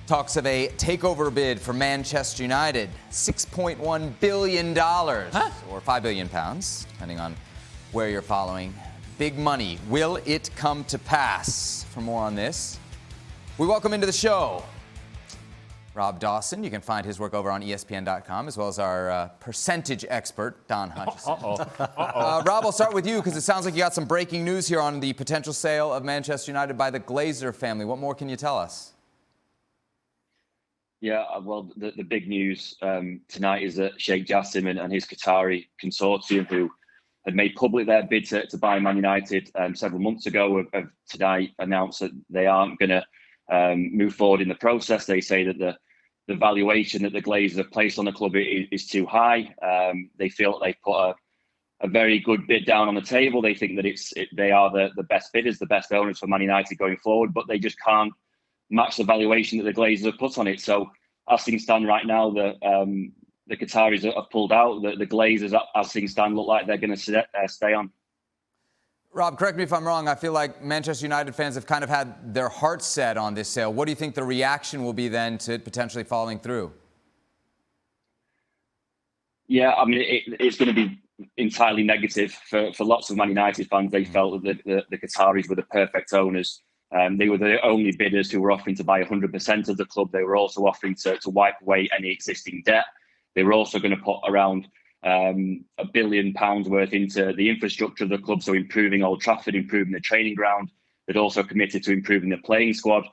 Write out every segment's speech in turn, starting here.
Talks of a takeover bid for Manchester United, $6.1 billion, or £5 billion, depending on where you're following. Big money. Will it come to pass? For more on this, we welcome into the show Rob Dawson. You can find his work over on ESPN.com, as well as our percentage expert, Don Hutchison. Rob, I'll start with you because it sounds like you got some breaking news here on the potential sale of Manchester United by the Glazer family. What more can you tell us? Yeah, well, the big news tonight is that Sheikh Jassim and his Qatari consortium, who had made public their bid to buy Man United several months ago, have tonight announced that they aren't going to move forward in the process. They say that the valuation that the Glazers have placed on the club is too high. They feel that they've put a very good bid down on the table. They think that they are the best bidders, the best owners for Man United going forward, but they just can't match the valuation that the Glazers have put on it. So as things stand right now, the Qataris have pulled out. The Glazers, as things stand, look like they're going to stay on. Rob, correct me if I'm wrong. I feel like Manchester United fans have kind of had their hearts set on this sale. What do you think the reaction will be then to it potentially falling through? Yeah, I mean, it's going to be entirely negative for lots of Man United fans. They felt that the Qataris were the perfect owners. They were the only bidders who were offering to buy 100% of the club. They were also offering to wipe away any existing debt. They were also going to put around £1 billion worth into the infrastructure of the club, so improving Old Trafford, improving the training ground. They'd also committed to improving the playing squad.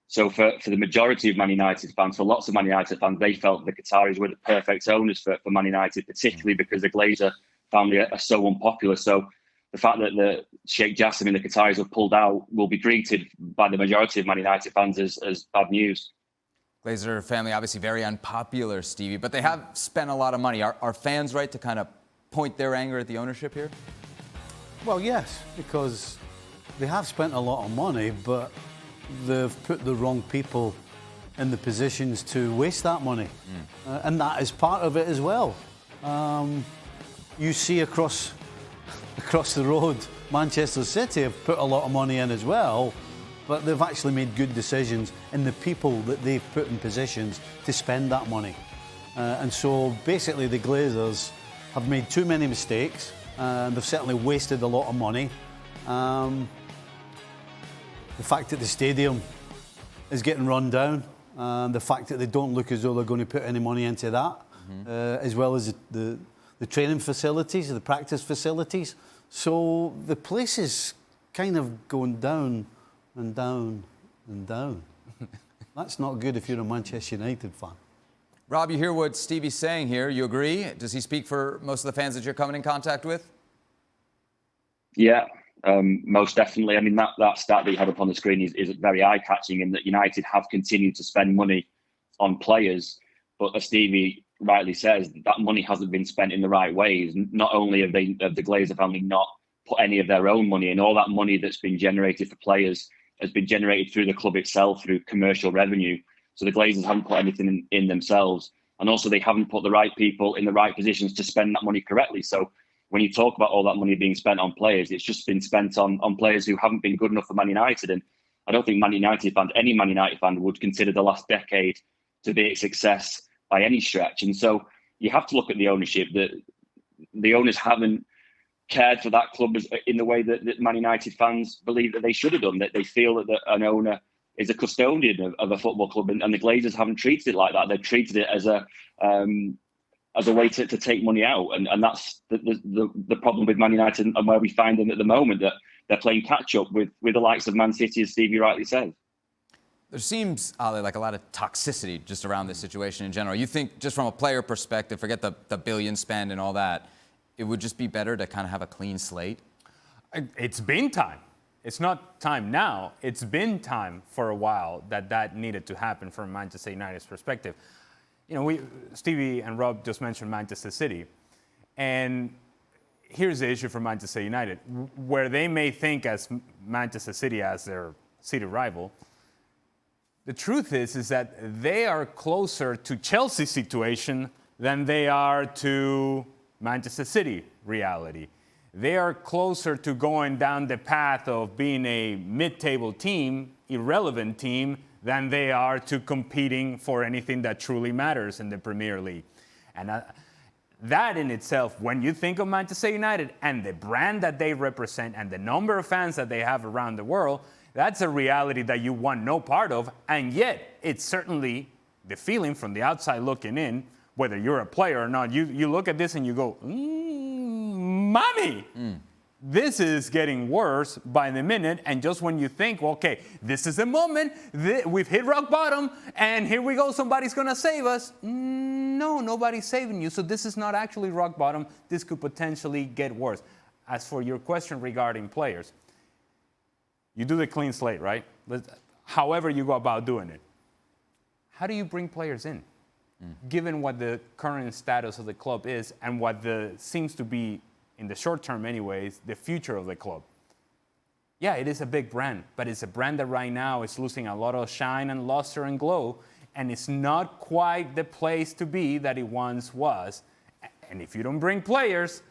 So for the majority of Man United fans, for lots of Man United fans, they felt the Qataris were the perfect owners for Man United, particularly because the Glazer family are so unpopular. So the fact that the Sheikh Jassim and the Qataris have pulled out will be greeted by the majority of Man United fans as bad news. Glazer family, obviously very unpopular, Stevie, but they have spent a lot of money. Are fans right to kind of point their anger at the ownership here? Well, yes, because they have spent a lot of money, but they've put the wrong people in the positions to waste that money. And that is part of it as well. You see across the road, Manchester City have put a lot of money in as well, but they've actually made good decisions in the people that they've put in positions to spend that money. And so basically the Glazers have made too many mistakes, and they've certainly wasted a lot of money. The fact that the stadium is getting run down, the fact that they don't look as though they're going to put any money into that, as well as the training facilities, the practice facilities. So the place is kind of going down and down and down. That's not good if you're a Manchester United fan. Rob, you hear what Stevie's saying here. You agree? Does he speak for most of the fans that you're coming in contact with? Yeah, most definitely. I mean, that stat that you had up on the screen is very eye-catching, in that United have continued to spend money on players, but as Stevie rightly says, that money hasn't been spent in the right ways. Not only have the Glazer family not put any of their own money in, all that money that's been generated for players has been generated through the club itself, through commercial revenue. So the Glazers haven't put anything in themselves. And also they haven't put the right people in the right positions to spend that money correctly. So when you talk about all that money being spent on players, it's just been spent on players who haven't been good enough for Man United. And I don't think any Man United fan would consider the last decade to be a success by any stretch. And so you have to look at the ownership. That the owners haven't cared for that club in the way that Man United fans believe that they should have done. That they feel that an owner is a custodian of a football club, and the Glazers haven't treated it like that. They've treated it as a way to take money out, and that's the problem with Man United and where we find them at the moment, that they're playing catch up with the likes of Man City, as Stevie rightly said. There seems, Ali, like a lot of toxicity just around this situation in general. You think, just from a player perspective, forget the billion spend and all that, it would just be better to kind of have a clean slate? It's been time. It's not time now. It's been time for a while that needed to happen from Manchester United's perspective. You know, Stevie and Rob just mentioned Manchester City. And here's the issue for Manchester United. Where they may think as Manchester City as their city rival, the truth is that they are closer to Chelsea's situation than they are to Manchester City reality. They are closer to going down the path of being a mid-table team, irrelevant team, than they are to competing for anything that truly matters in the Premier League. And that in itself, when you think of Manchester United and the brand that they represent and the number of fans that they have around the world, that's a reality that you want no part of. And yet, it's certainly the feeling from the outside looking in, whether you're a player or not, you look at this and you go, mommy, this is getting worse by the minute. And just when you think, well, okay, this is the moment, we've hit rock bottom, and here we go, somebody's going to save us. No, nobody's saving you. So this is not actually rock bottom. This could potentially get worse. As for your question regarding players, you do the clean slate, right? However you go about doing it. How do you bring players in? Given what the current status of the club is and what seems to be, in the short term anyways, the future of the club. Yeah, it is a big brand, but it's a brand that right now is losing a lot of shine and luster and glow, and it's not quite the place to be that it once was. And if you don't bring players,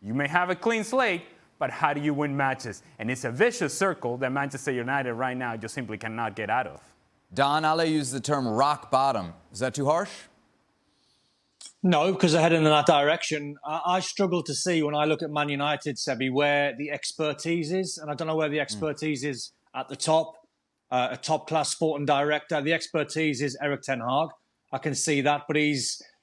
you may have a clean slate, but how do you win matches? And it's a vicious circle that Manchester United right now just simply cannot get out of. Don, Ale used the term rock bottom. Is that too harsh? No, because they're heading in that direction. I struggle to see when I look at Man United, Sebi, where the expertise is. And I don't know where the expertise is at the top. A top-class sporting director. The expertise is Erik ten Hag. I can see that. But I think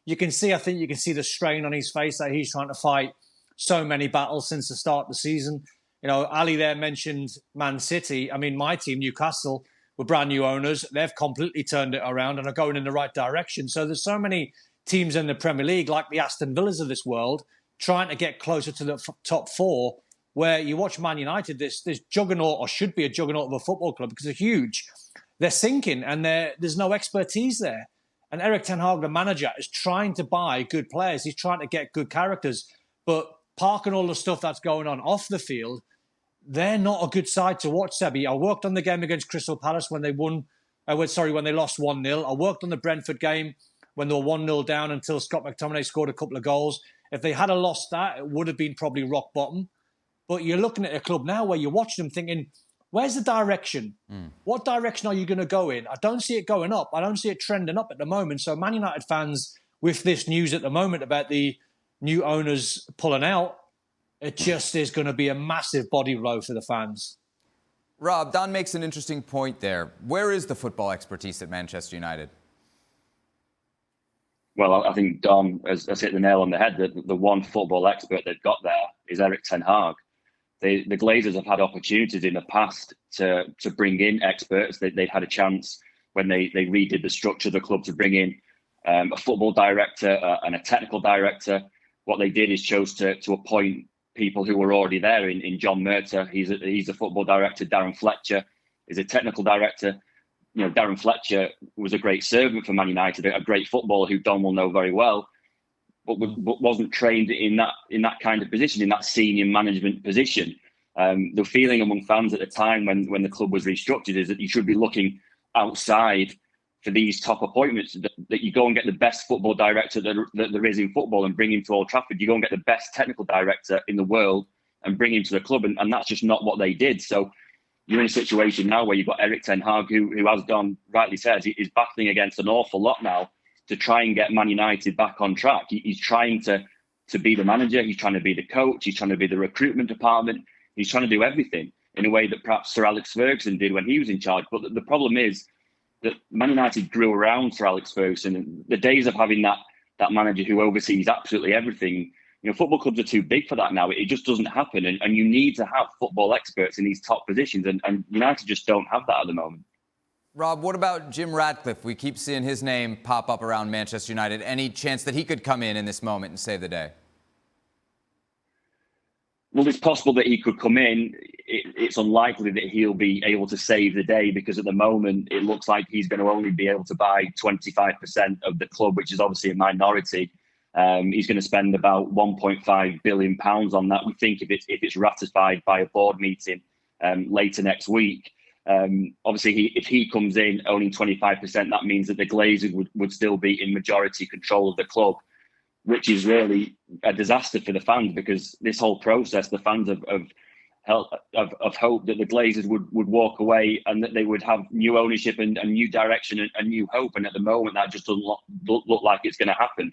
you can see the strain on his face that he's trying to fight so many battles since the start of the season. You know, Ali there mentioned Man City. I mean, my team, Newcastle, were brand new owners. They've completely turned it around and are going in the right direction. So there's so many teams in the Premier League, like the Aston Villas of this world, trying to get closer to the top four, where you watch Man United, this juggernaut, or should be a juggernaut of a football club, because they're huge. They're sinking, and there's no expertise there. And Erik ten Hag, the manager, is trying to buy good players. He's trying to get good characters. But parking all the stuff that's going on off the field, they're not a good side to watch, Sebi. I worked on the game against Crystal Palace when they lost 1-0. I worked on the Brentford game when they were 1-0 down until Scott McTominay scored a couple of goals. If they had lost that, it would have been probably rock bottom. But you're looking at a club now where you watch them thinking, where's the direction? What direction are you going to go in? I don't see it going up. I don't see it trending up at the moment. So Man United fans, with this news at the moment about the new owners pulling out, it just is going to be a massive body blow for the fans. Rob, Don makes an interesting point there. Where is the football expertise at Manchester United? Well, I think Don has hit the nail on the head. The one football expert they've got there is Erik ten Hag. The Glazers have had opportunities in the past to bring in experts. They'd had a chance when they redid the structure of the club to bring in a football director and a technical director. What they did is chose to appoint people who were already there in John Murtagh. He's a football director. Darren Fletcher is a technical director. You know, Darren Fletcher was a great servant for Man United, a great footballer who Don will know very well, but wasn't trained in that kind of position, in that senior management position. The feeling among fans at the time when the club was restructured is that you should be looking outside for these top appointments, that you go and get the best football director that there is in football and bring him to Old Trafford. You go and get the best technical director in the world and bring him to the club, and that's just not what they did. So you're in a situation now where you've got Erik ten Hag, who as Don rightly says, is battling against an awful lot now to try and get Man United back on track. He's trying to be the manager. He's trying to be the coach. He's trying to be the recruitment department. He's trying to do everything in a way that perhaps Sir Alex Ferguson did when he was in charge. But the problem is that Man United grew around Sir Alex Ferguson. And the days of having that manager who oversees absolutely everything, you know, football clubs are too big for that now. It just doesn't happen. And you need to have football experts in these top positions. And United just don't have that at the moment. Rob, what about Jim Ratcliffe? We keep seeing his name pop up around Manchester United. Any chance that he could come in this moment and save the day? Well, it's possible that he could come in. It's unlikely that he'll be able to save the day, because at the moment it looks like he's going to only be able to buy 25% of the club, which is obviously a minority. He's going to spend about £1.5 billion on that. We think if it's ratified by a board meeting later next week. Obviously, if he comes in owning 25%, that means that the Glazers would still be in majority control of the club, which is really a disaster for the fans, because this whole process, the fans have of hope that the Glazers would walk away and that they would have new ownership and new direction and new hope. And at the moment, that just doesn't look like it's going to happen.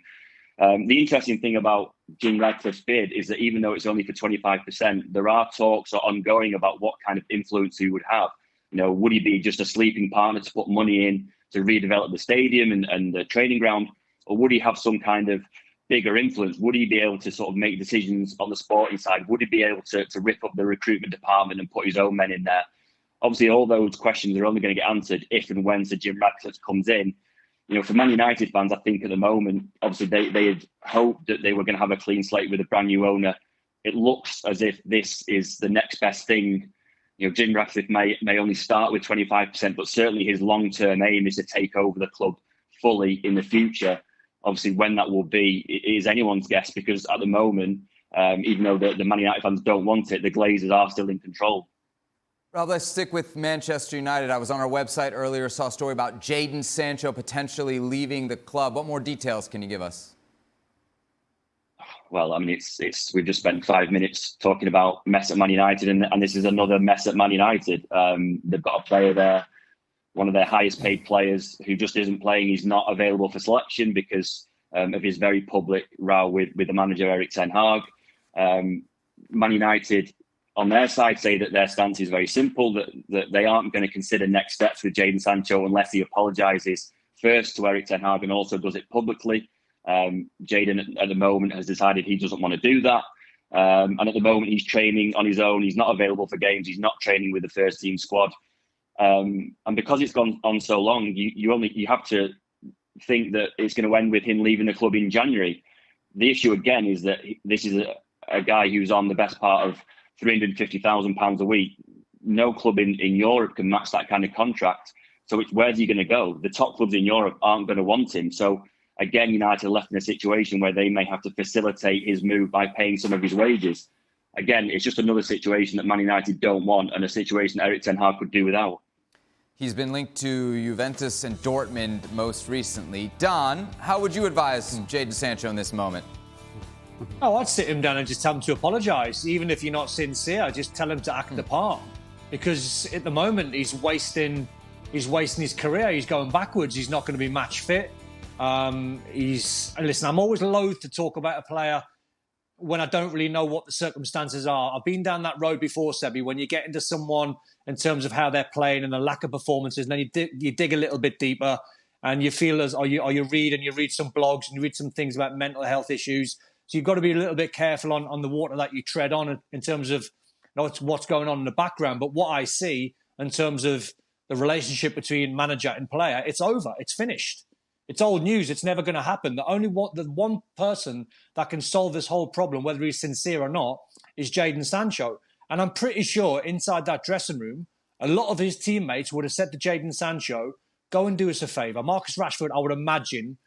The interesting thing about Jim Ratcliffe's bid is that even though it's only for 25%, there are talks ongoing about what kind of influence he would have. Would he be just a sleeping partner to put money in to redevelop the stadium and the training ground? Or would he have some kind of bigger influence? Would he be able to sort of make decisions on the sporting side? Would he be able to rip up the recruitment department and put his own men in there? Obviously, all those questions are only going to get answered if and when Sir Jim Ratcliffe comes in. For Man United fans, I think at the moment, obviously they had hoped that they were going to have a clean slate with a brand new owner. It looks as if this is the next best thing. Jim Ratcliffe may only start with 25%, but certainly his long-term aim is to take over the club fully in the future. Obviously, when that will be, it is anyone's guess, because at the moment, even though the Man United fans don't want it, the Glazers are still in control. Rob, let's stick with Manchester United. I was on our website earlier, saw a story about Jadon Sancho potentially leaving the club. What more details can you give us? Well, I mean, we've just spent 5 minutes talking about mess at Man United, and this is another mess at Man United. They've got a player there, one of their highest paid players, who just isn't playing. He's not available for selection because of his very public row with the manager, Erik ten Hag. Man United, on their side, say that their stance is very simple, that they aren't going to consider next steps with Jadon Sancho unless he apologises first to Erik ten Hag and also does it publicly. Jadon at the moment has decided he doesn't want to do that. And at the moment, he's training on his own. He's not available for games. He's not training with the first team squad. And because it's gone on so long, you have to think that it's going to end with him leaving the club in January. The issue again is that this is a guy who's on the best part of £350,000 a week. No club in Europe can match that kind of contract. So where's he going to go? The top clubs in Europe aren't going to want him. So again, United are left in a situation where they may have to facilitate his move by paying some of his wages. Again, it's just another situation that Man United don't want, and a situation Erik ten Hag could do without. He's been linked to Juventus and Dortmund most recently. Don, how would you advise Jadon Sancho in this moment? Oh, I'd sit him down and just tell him to apologise. Even if you're not sincere, just tell him to act the part. Because at the moment, he's wasting his career. He's going backwards. He's not going to be match fit. And listen, I'm always loath to talk about a player when I don't really know what the circumstances are. I've been down that road before, Sebi, when you get into someone in terms of how they're playing and the lack of performances, and then you dig a little bit deeper and you feel you read some blogs and you read some things about mental health issues. So you've got to be a little bit careful on the water that you tread on in terms of what's going on in the background. But what I see in terms of the relationship between manager and player, it's over. It's finished. It's old news. It's never going to happen. The one person that can solve this whole problem, whether he's sincere or not, is Jadon Sancho. And I'm pretty sure inside that dressing room, a lot of his teammates would have said to Jadon Sancho, go and do us a favour. Marcus Rashford, I would imagine,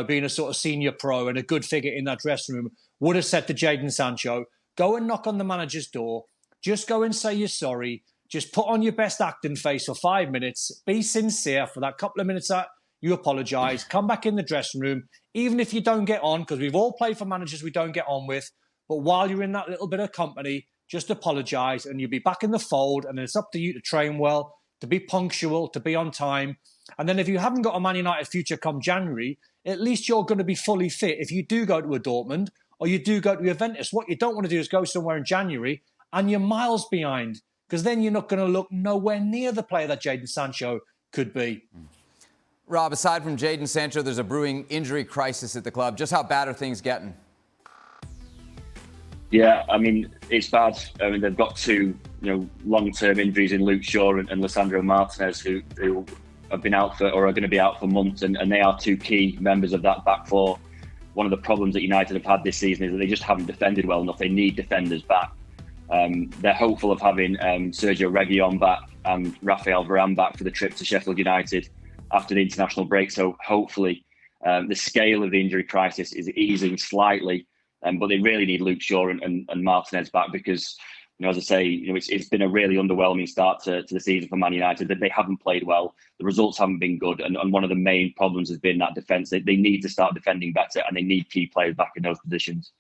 being a sort of senior pro and a good figure in that dressing room, would have said to Jadon Sancho, go and knock on the manager's door. Just go and say you're sorry. Just put on your best acting face for 5 minutes. Be sincere for that couple of minutes that you apologise. Come back in the dressing room. Even if you don't get on, because we've all played for managers we don't get on with. But while you're in that little bit of company, just apologise and you'll be back in the fold. And then it's up to you to train well, to be punctual, to be on time. And then if you haven't got a Man United future come January, at least you're going to be fully fit if you do go to a Dortmund or you do go to Juventus. What you don't want to do is go somewhere in January and you're miles behind, because then you're not going to look nowhere near the player that Jadon Sancho could be. Rob, aside from Jadon Sancho, there's a brewing injury crisis at the club. Just how bad are things getting? Yeah, I mean, it's bad. I mean, they've got two, long-term injuries in Luke Shaw and Lisandro Martinez, who have been out for, or are going to be out for months, and they are two key members of that back four. One of the problems that United have had this season is that they just haven't defended well enough. They need defenders back. They're hopeful of having Sergio Reguilon back and Rafael Varane back for the trip to Sheffield United after the international break. So hopefully the scale of the injury crisis is easing slightly, but they really need Luke Shaw and Martinez back because, as I say, it's been a really underwhelming start to the season for Man United. That they haven't played well, the results haven't been good, and one of the main problems has been that defence. They need to start defending better, and they need key players back in those positions.